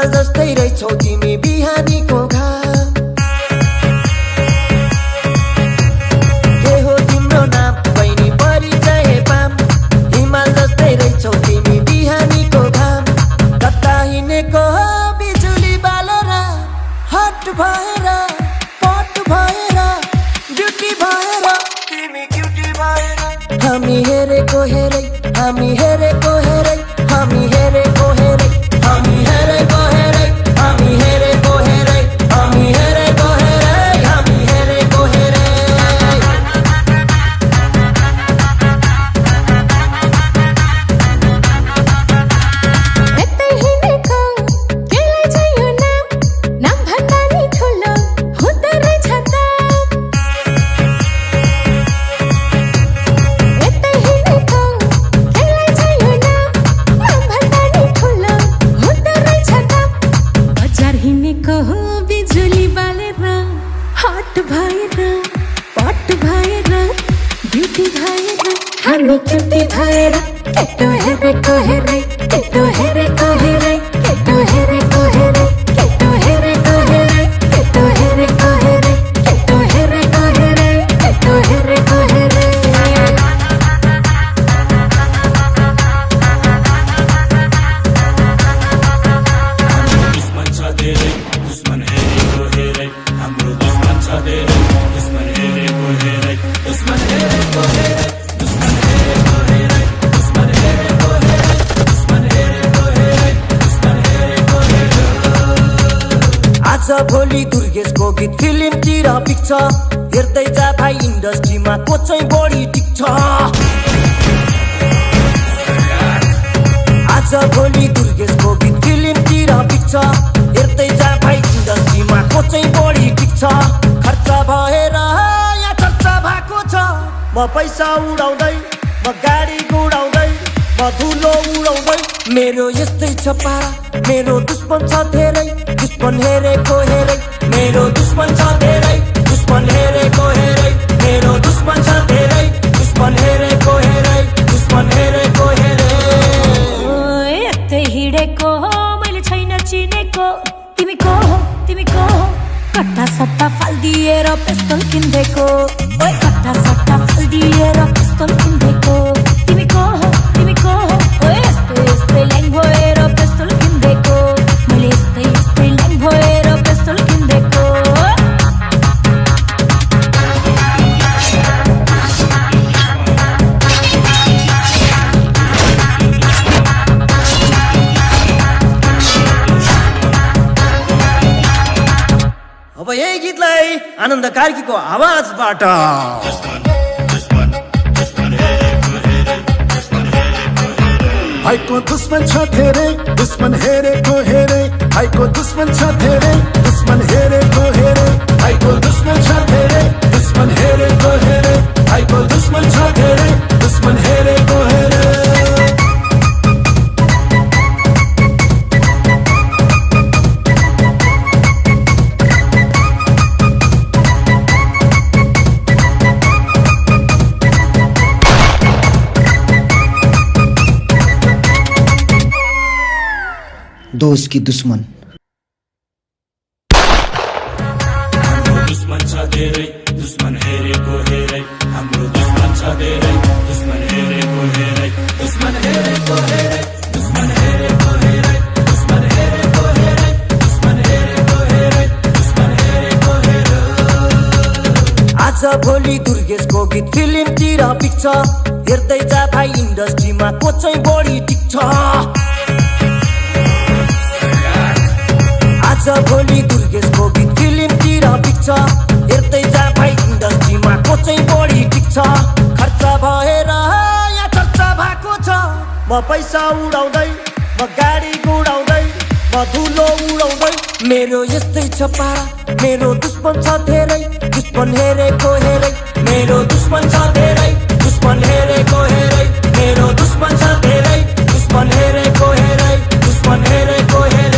हिमाल जस्तै रहेछौ तिमी बिहानीको घाम के हो तिम्रो नाम बहिनी परिचय पाम हिमाल जस्तै रहेछौ तिमी बिहानीको घाम कता हिँडेको हो बिजुली बालेर हट भएर पट भएर ब्युटी भएर तिमी क्युटी भएर हामी हेरेको हेरै हामी हेरेको हेरै हामी हेरेको हेरै हामी हेरेको हेरै हामी हेरेको हेरै हामी हेरेको हेरै हामी हेरेको हेरै यतै हिँडेको केलाई चाहिँ यो नाम भन्दा नि ठुलो हुँदो रहेछ त यतै हिँडेको केलाई चाहिँ यो नाम भन्दा नि ठुलो हुँदो रहेछ त बजार हिँडेको हो बिजुली बालेर हट भएर पट भएर ब्युटी भएर हामी क्युटी भएर केटो हेरेको हेरै केटो हेरेको हेरै केटो हेरेको हेरै केटो हेरेको हेरै केटो हेरेको हेरै केटो हेरेको हेरै केटो हेरेको हेरै दुश्मन छ धेरै दुश्मन हेरेको हेरै हाम्रो दुश्मन छ धेरै दुश्मन हेरेको हेरै दुश्मन हेरेको हेरै दुश्मन हेरेको हेरै दुश्मन हेरेको हेरै दुश्मन हेरेको हेरै दुश्मन हेरेको हेरै आज भोलि दुर्गेशको गीत फिल्मतिर पिक्छ हेर्दै जा भाइ इन्डस्ट्रीमा को चाहिँ बढी टिक्छ आज भोलि दुर्गेशको गीत फिल्मतिर पिक्छ हेर्दै जा भाइ इन्डस्ट्रीमा को चाहिँ बढी टिक्छ खर्च भएर यहाँ चर्चा भएको छ म पैसा उडाउँदै म गाडी गुडाउँदै म धुलो उडाउँदै मेरो यस्तै छ पारा मेरो दुश्मन छ धेरै दुश्मन हेरेको हेरै मेरो दुश्मन छ धेरै दुश्मन हेरेको हेरै मेरो दुश्मन छ धेरै दुश्मन हेरेको हेरै दुश्मन हेरेको हेरै यतै हिँडेको हो मैले छैन चिनेको तिमी को हो कट्टा सट्टा फालिदिएर पिस्तोल किन्देको ओए कट्टा सट्टा फालिदिएर पिस्तोल किन्देको तिमी को हो ओए यस्तै ल्याङ भएर पिस्तोल किन्देको मैले यस्तै ल्याङ भएर पिस्तोल किन्देको अब यही गीतलाई आनन्द कार्कीको आवाजबाट भाइको दुश्मन छ धेरै दुश्मन हेरेको हेरै भाइको दुश्मन छ धेरै दुश्मन हेरेको हेरै भाइको दुश्मन छ धेरै दुश्मन हेरेको हेरै भाइको दुश्मन छ धेरै दुश्मन हेरेको हेरै दोस्त की दुश्मन हाम्रो दुश्मन छ धेरै दुश्मन हेरेको हेरै हाम्रो दुश्मन छ धेरै दुश्मन हेरेको हेरै दुश्मन हेरेको हेरै दुश्मन हेरेको हेरै दुश्मन हेरेको हेरै दुश्मन हेरेको हेरै दुश्मन हेरेको हेरै आज भोलि दुर्गेशको गीत फिल्मतिर पिक्छ हेर्दै जा भाइ इन्डस्ट्रीमा को चाहिँ बढी टिक्छ आज भोलि दुर्गेशको गीत फिल्मतिर पिक्छ हेर्दै जा भाइ इन्डस्ट्रीमा को चाहिँ बढी टिक्छ खर्च भएर यहाँ चर्चा भएको छ म पैसा उडाउँदै म गाडी गुडाउँदै म धुलो उडाउँदै मेरो यस्तै छ पारा मेरो दुश्मन छ धेरै दुश्मन हेरेको हेरै मेरो दुश्मन छ धेरै दुश्मन हेरेको हेरै मेरो दुश्मन छ धेरै दुश्मन हेरेको हेरै दुश्मन हेरेको हेरै